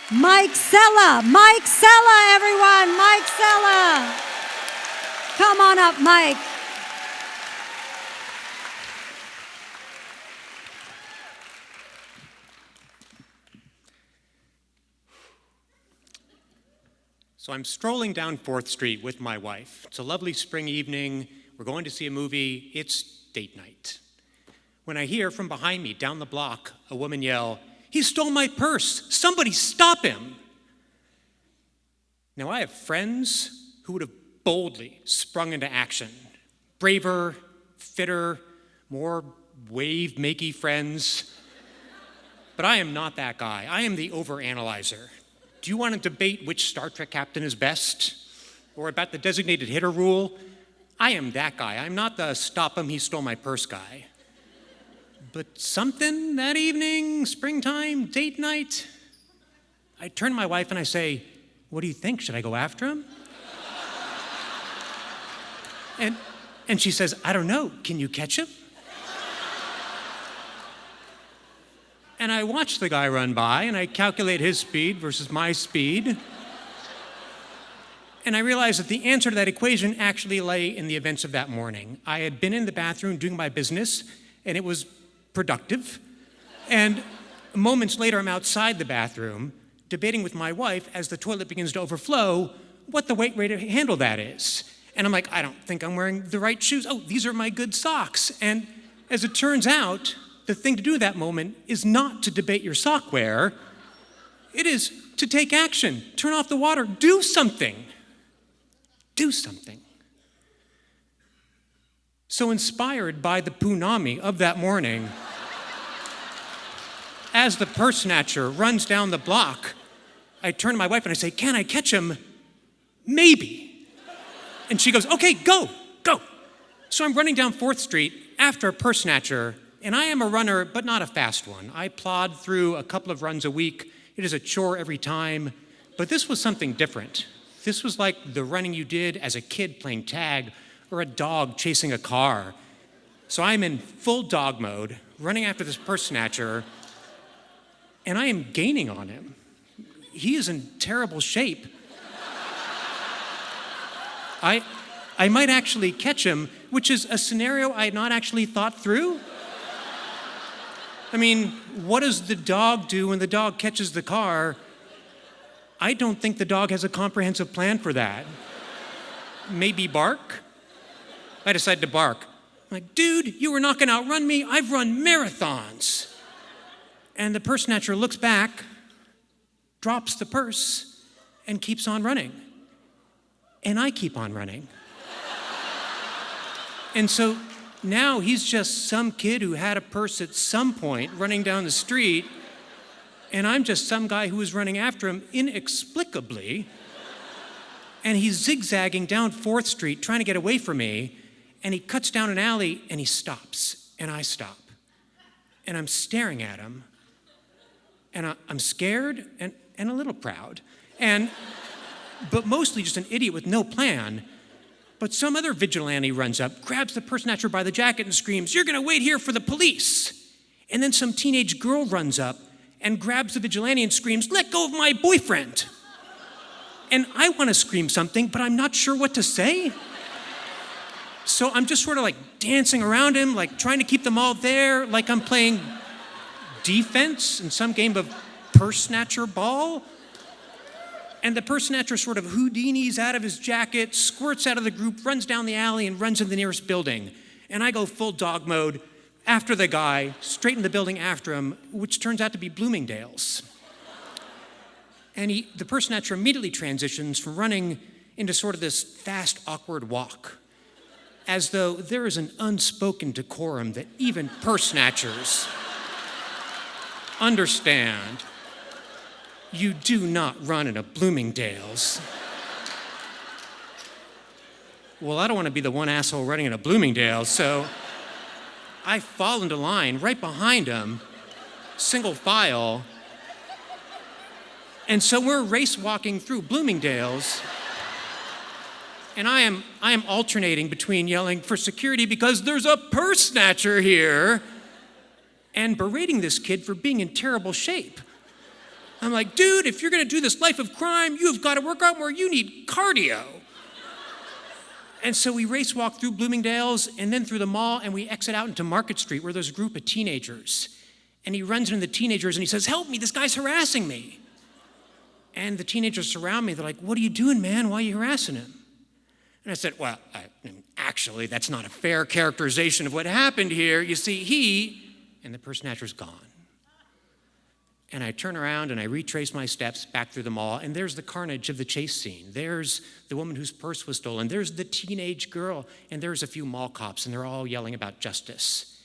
Mike Sela, everyone, Mike Sela. Come on up, Mike. So I'm strolling down 4th Street with my wife. It's a lovely spring evening. We're going to see a movie. It's date night. When I hear from behind me down the block a woman yell, "He stole my purse! Somebody stop him!" Now I have friends who would have boldly sprung into action. Braver, fitter, more wave-makey friends. But I am not that guy. I am the overanalyzer. Do you want to debate which Star Trek captain is best? Or about the designated hitter rule? I am that guy. I'm not the stop him, he stole my purse guy. But something that evening, springtime, date night, I turn to my wife and I say, "What do you think? Should I go after him?" And she says, "I don't know. Can you catch him?" And I watch the guy run by, and I calculate his speed versus my speed. And I realized that the answer to that equation actually lay in the events of that morning. I had been in the bathroom doing my business, and it was productive. And moments later, I'm outside the bathroom, debating with my wife as the toilet begins to overflow what the weight rate to handle that is. And I'm like, I don't think I'm wearing the right shoes. Oh, these are my good socks. And as it turns out, the thing to do at that moment is not to debate your sock wear. It is to take action, turn off the water, do something. Do something. So inspired by the punami of that morning, as the purse snatcher runs down the block, I turn to my wife and I say, "Can I catch him? Maybe." And she goes, "Okay, go." So I'm running down 4th Street after a purse snatcher, and I am a runner, but not a fast one. I plod through a couple of runs a week. It is a chore every time, but this was something different. This was like the running you did as a kid playing tag or a dog chasing a car. So I'm in full dog mode, running after this purse snatcher, and I am gaining on him. He is in terrible shape. I might actually catch him, which is a scenario I had not actually thought through. I mean, what does the dog do when the dog catches the car? I don't think the dog has a comprehensive plan for that. Maybe bark? I decided to bark. I'm like, "Dude, you were not gonna outrun me. I've run marathons." And the purse snatcher looks back, drops the purse, and keeps on running. And I keep on running. And so now he's just some kid who had a purse at some point running down the street, and I'm just some guy who was running after him inexplicably, and he's zigzagging down 4th Street trying to get away from me, and he cuts down an alley, and he stops, and I stop. And I'm staring at him, and I'm scared and a little proud, but mostly just an idiot with no plan. But some other vigilante runs up, grabs the purse snatcher by the jacket and screams, "You're gonna wait here for the police." And then some teenage girl runs up and grabs the vigilante and screams, "Let go of my boyfriend." And I wanna scream something, but I'm not sure what to say. So I'm just sort of like dancing around him, like trying to keep them all there, like I'm playing defense in some game of purse snatcher ball. And the purse snatcher sort of Houdinis out of his jacket, squirts out of the group, runs down the alley, and runs into the nearest building. And I go full dog mode after the guy, straight in the building after him, which turns out to be Bloomingdale's. And the purse snatcher immediately transitions from running into sort of this fast, awkward walk, as though there is an unspoken decorum that even purse snatchers understand. You do not run in a Bloomingdale's. Well, I don't want to be the one asshole running in a Bloomingdale's, so I fall into line right behind him, single file. And so we're race walking through Bloomingdale's, and I am alternating between yelling for security because there's a purse snatcher here, and berating this kid for being in terrible shape. I'm like, dude, if you're gonna do this life of crime, you've got to work out more. You need cardio. And so we race walk through Bloomingdale's and then through the mall, and we exit out into Market Street where there's a group of teenagers. And he runs into the teenagers and he says, help me, this guy's harassing me. And the teenagers surround me. They're like, what are you doing, man? Why are you harassing him? And I said, well, actually, that's not a fair characterization of what happened here. You see, and the purse snatcher's gone. And I turn around and I retrace my steps back through the mall, and there's the carnage of the chase scene. There's the woman whose purse was stolen. There's the teenage girl, and there's a few mall cops, and they're all yelling about justice.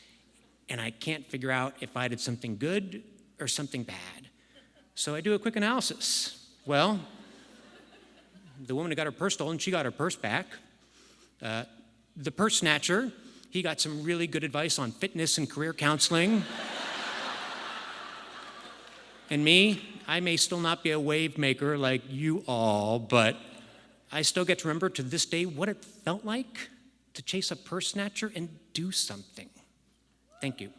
And I can't figure out if I did something good or something bad. So I do a quick analysis. Well, the woman who got her purse stolen, she got her purse back. The purse snatcher, he got some really good advice on fitness and career counseling. And me, I may still not be a wave maker like you all, but I still get to remember to this day what it felt like to chase a purse snatcher and do something. Thank you.